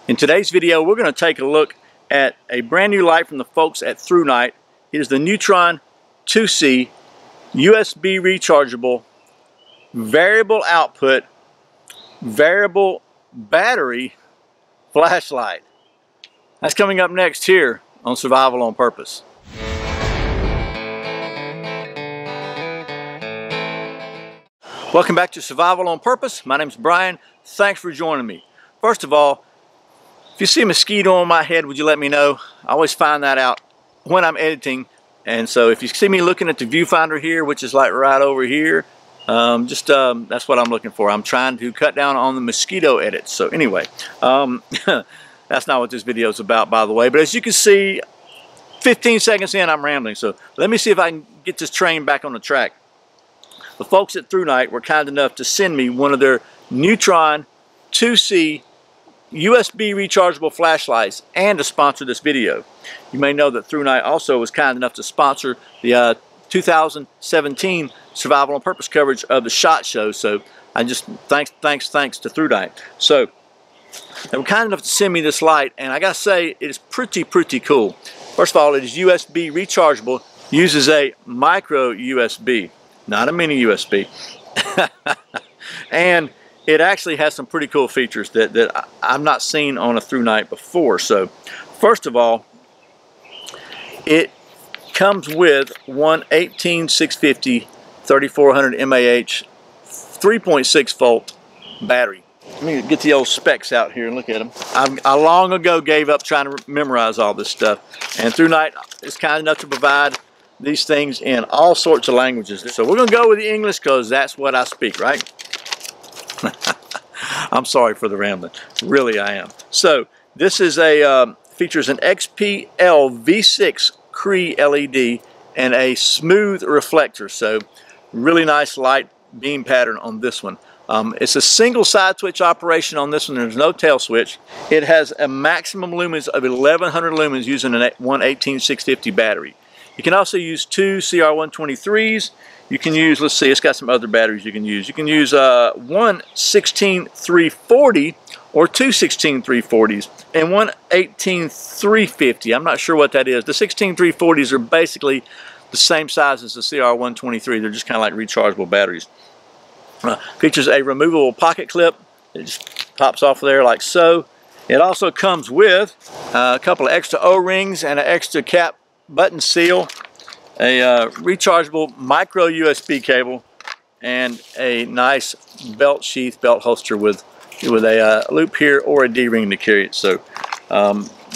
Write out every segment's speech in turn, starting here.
In today's video, we're going to take a look at a brand new light from the folks at Thrunite. It is the Neutron 2C USB rechargeable, variable output, variable battery flashlight. That's coming up next here on Survival on Purpose. Welcome back to Survival on Purpose. My name's Brian. Thanks for joining me. First of all, if you see a mosquito on my head, would you let me know? I always find that out when I'm editing. And so if you see me looking at the viewfinder here, which is like right over here, that's what I'm looking for. I'm trying to cut down on the mosquito edits. So anyway, that's not what this video is about, by the way. But as you can see, 15 seconds in, I'm rambling. So let me see if I can get this train back on the track. The folks at Thrunite were kind enough to send me one of their Neutron 2C USB rechargeable flashlights and to sponsor this video. You may know that Thrunite also was kind enough to sponsor the 2017 Survival on Purpose coverage of the SHOT Show. So I just thanks to Thrunite. So they were kind enough to send me this light, and I gotta say it is pretty cool. First of all, it is USB rechargeable, uses a micro USB, not a mini USB. And it actually has some pretty cool features that I've not seen on a Thrunite before. So first of all, it comes with one 18650 3400 mAh 3.6 volt battery. Let me get the old specs out here and look at them. I long ago gave up trying to memorize all this stuff, and Thrunite is kind enough to provide these things in all sorts of languages. So we're going to go with the English because that's what I speak, right? I'm sorry for the rambling. Really, I am. So this is features an XPL V6 Cree LED and a smooth reflector. So really nice light beam pattern on this one. It's a single side switch operation on this one. There's no tail switch. It has a maximum lumens of 1100 lumens using a 18650 battery. You can also use two CR123s. You can use, let's see, it's got some other batteries you can use. You can use one 16340 or two 16340s and one 18350. I'm not sure what that is. The 16340s are basically the same size as the CR123. They're just kind of like rechargeable batteries. Features a removable pocket clip. It just pops off there like so. It also comes with a couple of extra O-rings and an extra cap button seal, a rechargeable micro USB cable, and a nice belt sheath, belt holster with a loop here or a D-ring to carry it. So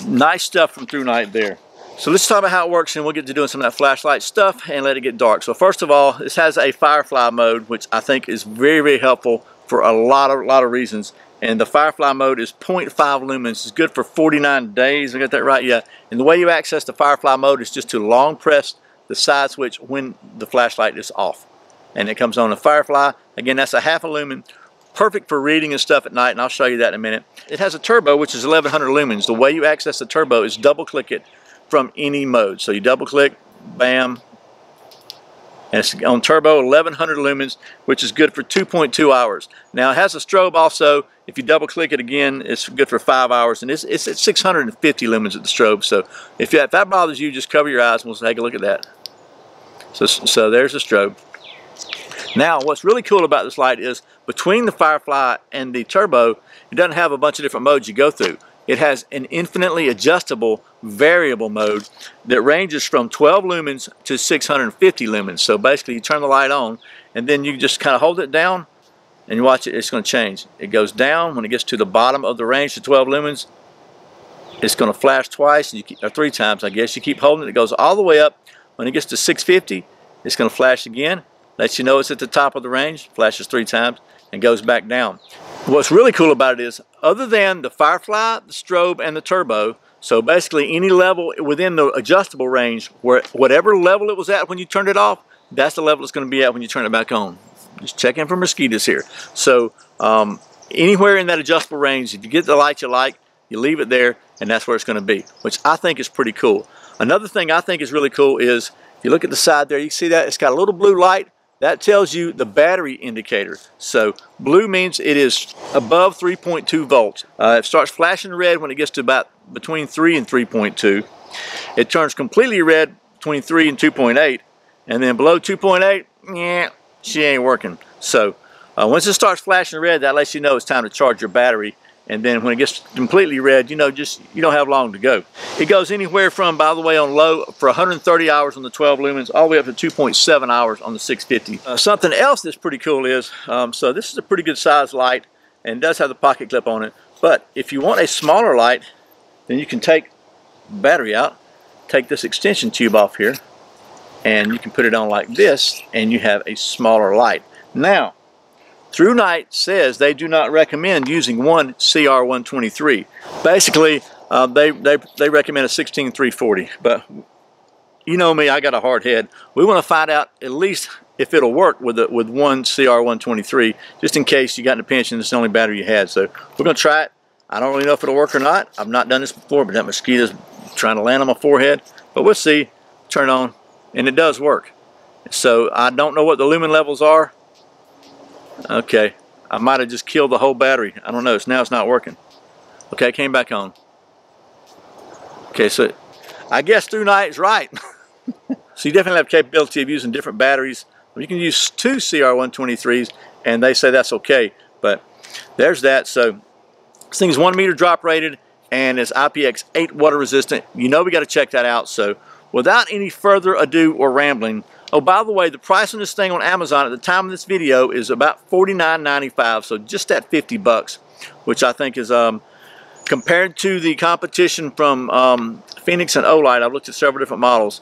nice stuff from Thrunite there. So let's talk about how it works, and we'll get to doing some of that flashlight stuff and let it get dark. So first of all, this has a Firefly mode, which I think is very helpful for a lot of reasons. And the Firefly mode is 0.5 lumens. It's good for 49 days. I got that right? Yeah. And the way you access the Firefly mode is just to long press the side switch when the flashlight is off. And it comes on the Firefly. Again, that's a half a lumen. Perfect for reading and stuff at night, and I'll show you that in a minute. It has a turbo, which is 1100 lumens. The way you access the turbo is double click it from any mode. So you double click, bam, and it's on turbo 1100 lumens, which is good for 2.2 hours. Now it has a strobe also. If you double click it again, it's good for 5 hours, and it's at 650 lumens at the strobe. So if that bothers you, just cover your eyes and we'll take a look at that. So there's the strobe. Now what's really cool about this light is between the Firefly and the turbo, it doesn't have a bunch of different modes you go through. It has an infinitely adjustable variable mode that ranges from 12 lumens to 650 lumens. So basically you turn the light on and then you just kind of hold it down and you watch it, it's going to change. It goes down when it gets to the bottom of the range to 12 lumens. It's going to flash twice, or three times I guess. You keep holding it, it goes all the way up. When it gets to 650, it's going to flash again. Lets you know it's at the top of the range, flashes 3 times, and goes back down. What's really cool about it is, other than the Firefly, the strobe, and the turbo, so basically any level within the adjustable range, whatever level it was at when you turned it off, that's the level it's going to be at when you turn it back on. Just checking for mosquitoes here. So anywhere in that adjustable range, if you get the light you like, you leave it there, and that's where it's going to be, which I think is pretty cool. Another thing I think is really cool is, if you look at the side there, you see that? It's got a little blue light. that tells you the battery indicator. So blue means it is above 3.2 volts. It starts flashing red when it gets to about between 3 and 3.2. It turns completely red between 3 and 2.8, and then below 2.8, yeah, she ain't working. So once it starts flashing red, that lets you know it's time to charge your battery. And then when it gets completely red, you know, you don't have long to go. It goes anywhere from, by the way, on low for 130 hours on the 12 lumens, all the way up to 2.7 hours on the 650. Something else that's pretty cool is, so this is a pretty good size light, and it does have the pocket clip on it. But if you want a smaller light, then you can take the battery out, take this extension tube off here, and you can put it on like this, and you have a smaller light. Now, Thrunite says they do not recommend using one CR123. Basically, they recommend a 16340. But you know me, I got a hard head. We want to find out at least if it'll work with one CR123, just in case you got in a pinch and it's the only battery you had. So we're going to try it. I don't really know if it'll work or not. I've not done this before, but that mosquito's trying to land on my forehead. But we'll see. Turn it on, and it does work. So I don't know what the lumen levels are. Okay, I might have just killed the whole battery. I don't know. Now it's not working. Okay, it came back on. Okay, so I guess Thrunite is right. So you definitely have capability of using different batteries. You can use two CR123s, and they say that's okay. But there's that. So this thing is 1 meter drop rated, and it's IPX8 water resistant. You know we got to check that out. So without any further ado or rambling, oh, by the way, the price on this thing on Amazon at the time of this video is about $49.95, so just at 50 bucks, which I think is, compared to the competition from Phoenix and Olight, I've looked at several different models,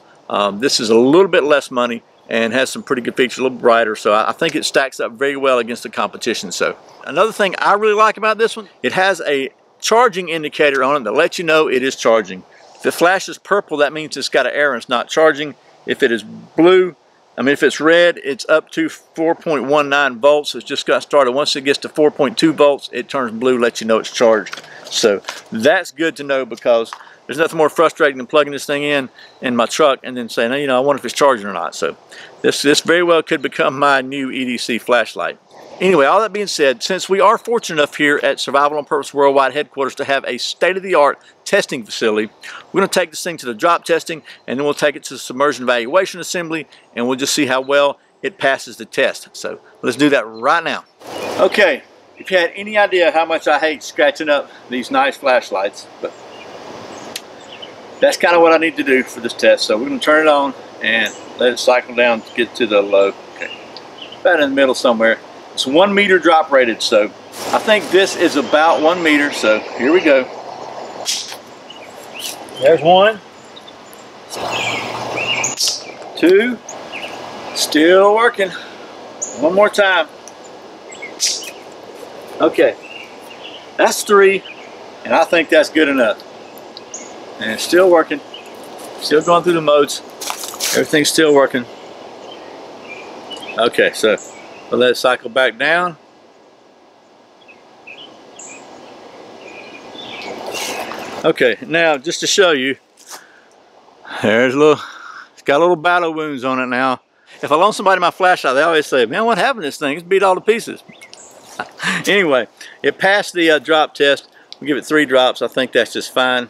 this is a little bit less money and has some pretty good features, a little brighter, so I think it stacks up very well against the competition. So another thing I really like about this one, it has a charging indicator on it that lets you know it is charging. If it flashes purple, that means it's got an error and it's not charging. If it is blue, if it's red, it's up to 4.19 volts. It's just got started. Once it gets to 4.2 volts, it turns blue, lets you know it's charged. So that's good to know, because there's nothing more frustrating than plugging this thing in my truck and then saying, you know, I wonder if it's charging or not. So this very well could become my new EDC flashlight. Anyway, all that being said, since we are fortunate enough here at Survival on Purpose Worldwide headquarters to have a state-of-the-art testing facility, we're going to take this thing to the drop testing, and then we'll take it to the submersion evaluation assembly, and we'll just see how well it passes the test. So let's do that right now. Okay, if you had any idea how much I hate scratching up these nice flashlights, but that's kind of what I need to do for this test. So we're going to turn it on and let it cycle down to get to the low. Okay, about in the middle somewhere. It's 1 meter drop rated, so I think this is about 1 meter, so here we go. There's 1, 2, still working. One more time. Okay, that's 3, and I think that's good enough. And it's still working, still going through the modes. Everything's still working. Okay, so we'll let it cycle back down. Okay, now just to show you, there's it's got little battle wounds on it now. If I loan somebody my flashlight, they always say, man, what happened to this thing? It's beat all to pieces. Anyway, it passed the drop test. We'll give it 3 drops. I think that's just fine.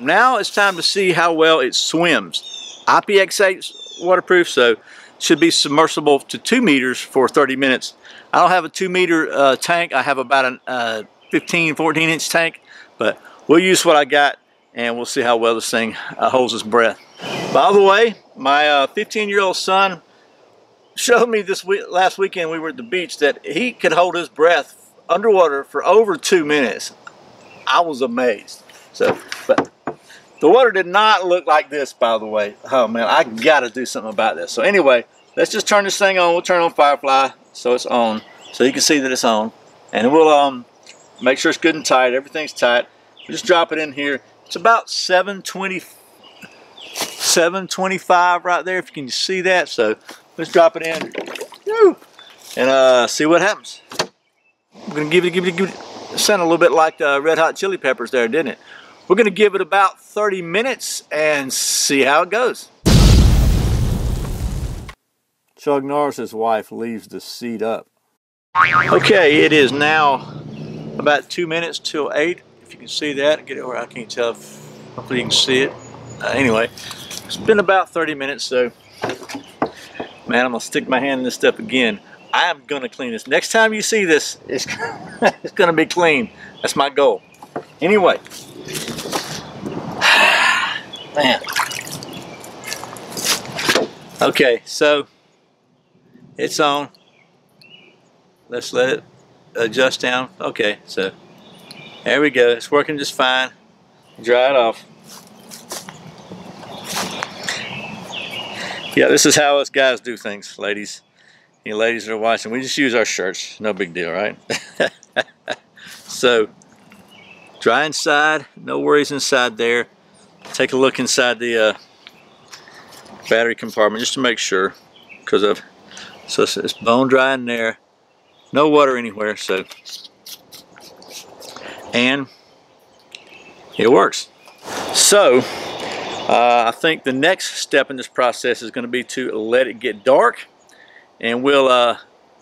Now it's time to see how well it swims. IPX8 waterproof, so should be submersible to 2 meters for 30 minutes. I don't have a 2 meter tank. I have about a 15, 14 inch tank, but we'll use what I got and we'll see how well this thing holds its breath. By the way, my 15-year-old son showed me last weekend we were at the beach that he could hold his breath underwater for over 2 minutes. I was amazed. So, but the water did not look like this, by the way. Oh man, I gotta do something about this. So anyway, let's just turn this thing on. We'll turn on Firefly so it's on, so you can see that it's on. And we'll make sure it's good and tight. Everything's tight. We'll just drop it in here. It's about 725 right there, if you can see that. So let's drop it in. Woo! And see what happens. I'm gonna give it. It sounded a little bit like the Red Hot Chili Peppers there, didn't it? We're going to give it about 30 minutes and see how it goes. Chug Norris's wife leaves the seat up. Okay, it is now about 2 minutes till 8. If you can see that, get it where I can't tell. Hopefully you can see it. Anyway, it's been about 30 minutes, so man, I'm gonna stick my hand in this stuff again. I am gonna clean this. Next time you see this, it's gonna be clean. That's my goal. Anyway, man. Okay, so it's on. Let's let it adjust down. Okay, so there we go. It's working just fine. Dry it off. Yeah, this is how us guys do things, ladies. You ladies that are watching, we just use our shirts. No big deal, right? So, dry inside. No worries inside there. Take a look inside the battery compartment just to make sure, because of so it's bone dry in there. No water anywhere, so, and it works. So I think the next step in this process is going to be to let it get dark, and we'll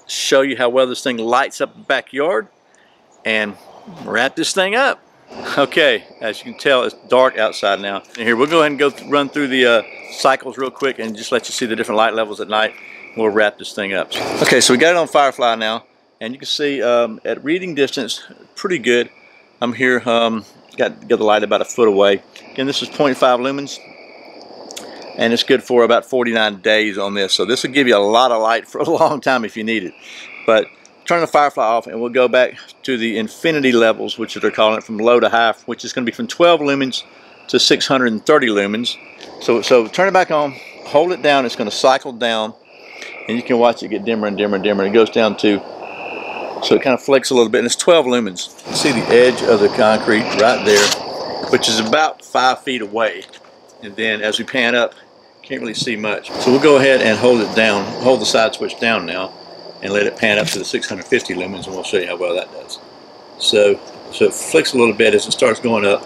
show you how well this thing lights up the backyard and wrap this thing up. Okay, as you can tell, it's dark outside now. And here, we'll go ahead and run through the cycles real quick and just let you see the different light levels at night. We'll wrap this thing up. Okay, so we got it on Firefly now, and you can see at reading distance, pretty good. I'm here, got the light about a foot away. Again, this is 0.5 lumens, and it's good for about 49 days on this. So this will give you a lot of light for a long time if you need it. But turn the Firefly off, and we'll go back to the infinity levels, which they're calling it, from low to high, which is going to be from 12 lumens to 630 lumens. So turn it back on, hold it down, it's going to cycle down, and you can watch it get dimmer and dimmer and dimmer. It goes down to, so it kind of flicks a little bit, and it's 12 lumens. See the edge of the concrete right there, which is about 5 feet away. And then as we pan up, can't really see much. So we'll go ahead and hold it down, hold the side switch down now, and let it pan up to the 650 lumens, and we'll show you how well that does. So it flicks a little bit as it starts going up,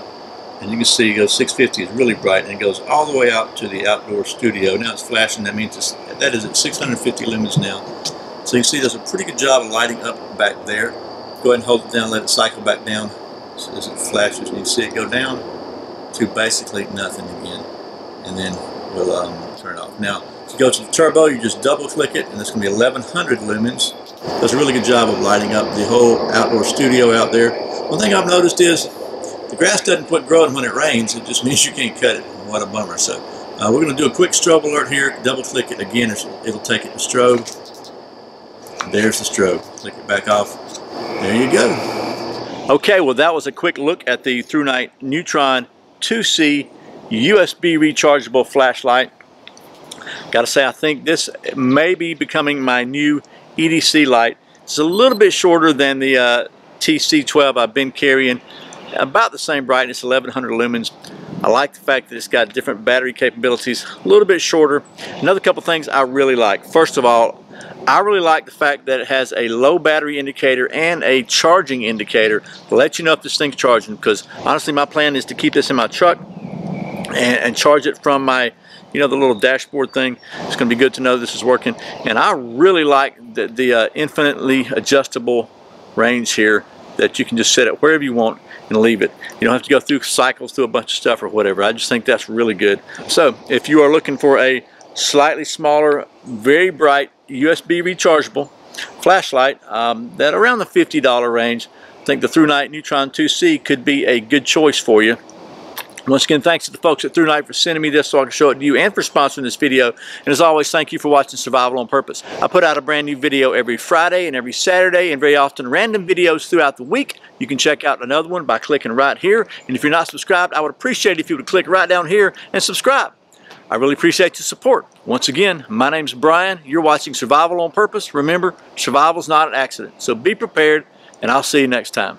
and you can see it goes 650 is really bright, and it goes all the way out to the outdoor studio. Now it's flashing, that means that is at 650 lumens now. So you can see there's a pretty good job of lighting up back there. Go ahead and hold it down, let it cycle back down so as it flashes, and you can see it go down to basically nothing again. And then we'll turn it off. Now, if you go to the turbo, you just double click it, and it's going to be 1100 lumens. Does a really good job of lighting up the whole outdoor studio out there. One thing I've noticed is the grass doesn't quit growing when it rains. It just means you can't cut it. What a bummer. So we're going to do a quick strobe alert here. Double click it again. It'll take it to strobe. There's the strobe. Click it back off. There you go. Okay, well that was a quick look at the Thrunite Neutron 2C USB rechargeable flashlight. Gotta say, I think this may be becoming my new EDC light. It's a little bit shorter than the TC12 I've been carrying. About the same brightness, 1100 lumens. I like the fact that it's got different battery capabilities, a little bit shorter. Another couple things I really like. First of all, I really like the fact that it has a low battery indicator and a charging indicator to let you know if this thing's charging, because honestly my plan is to keep this in my truck and charge it from my, you know, the little dashboard thing. It's going to be good to know this is working. And I really like the infinitely adjustable range here, that you can just set it wherever you want and leave it. You don't have to go through cycles through a bunch of stuff or whatever. I just think that's really good. So if you are looking for a slightly smaller, very bright USB rechargeable flashlight that around the $50 range, I think the Thrunite Neutron 2C could be a good choice for you. Once again, thanks to the folks at Thrunite for sending me this so I can show it to you, and for sponsoring this video. And as always, thank you for watching Survival on Purpose. I put out a brand new video every Friday and every Saturday, and very often random videos throughout the week. You can check out another one by clicking right here. And if you're not subscribed, I would appreciate it if you would click right down here and subscribe. I really appreciate your support. Once again, my name's Brian. You're watching Survival on Purpose. Remember, survival's not an accident. So be prepared, and I'll see you next time.